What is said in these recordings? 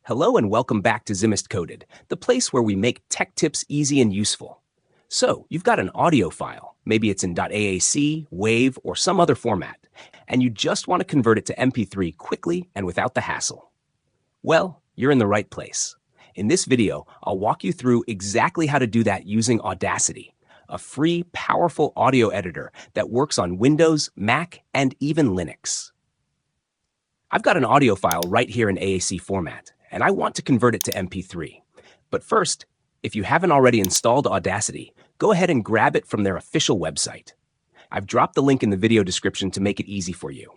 Hello and welcome back to Zimist Coded, the place where we make tech tips easy and useful. So, you've got an audio file, maybe it's in .AAC, WAV, or some other format, and you just want to convert it to MP3 quickly and without the hassle. Well, you're in the right place. In this video, I'll walk you through exactly how to do that using Audacity, a free, powerful audio editor that works on Windows, Mac, and even Linux. I've got an audio file right here in AAC format, and I want to convert it to MP3. But first, if you haven't already installed Audacity, go ahead and grab it from their official website. I've dropped the link in the video description to make it easy for you.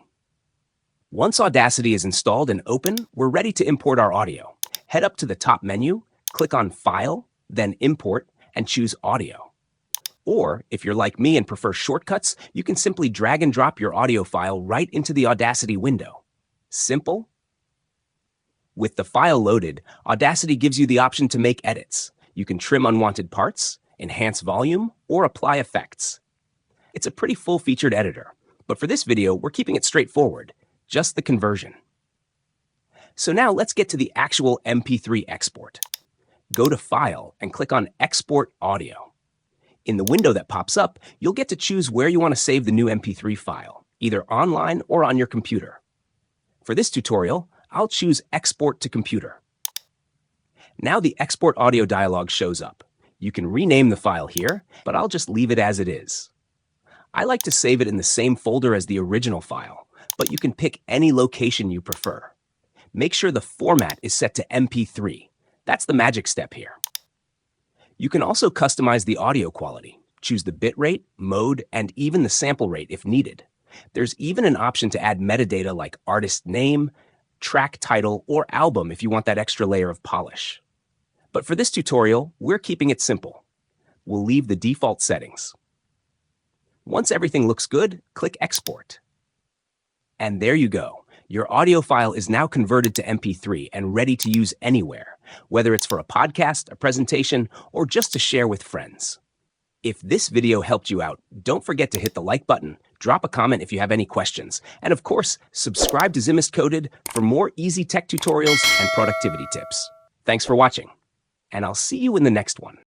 Once Audacity is installed and open, we're ready to import our audio. Head up to the top menu, click on File, then Import, and choose Audio. Or, if you're like me and prefer shortcuts, you can simply drag and drop your audio file right into the Audacity window. Simple. With the file loaded, Audacity gives you the option to make edits. You can trim unwanted parts, enhance volume, or apply effects. It's a pretty full-featured editor, but for this video, we're keeping it straightforward, just the conversion. So now let's get to the actual MP3 export. Go to File and click on Export Audio. In the window that pops up, you'll get to choose where you want to save the new MP3 file, either online or on your computer. For this tutorial, I'll choose Export to Computer. Now the Export Audio dialog shows up. You can rename the file here, but I'll just leave it as it is. I like to save it in the same folder as the original file, but you can pick any location you prefer. Make sure the format is set to MP3. That's the magic step here. You can also customize the audio quality. Choose the bitrate, mode, and even the sample rate if needed. There's even an option to add metadata like artist name, track title, or album if you want that extra layer of polish. But for this tutorial, we're keeping it simple. We'll leave the default settings. Once everything looks good, click Export. And there you go. Your audio file is now converted to MP3 and ready to use anywhere, whether it's for a podcast, a presentation, or just to share with friends. If this video helped you out, don't forget to hit the like button, drop a comment if you have any questions, and of course, subscribe to Zimist Coded for more easy tech tutorials and productivity tips. Thanks for watching, and I'll see you in the next one.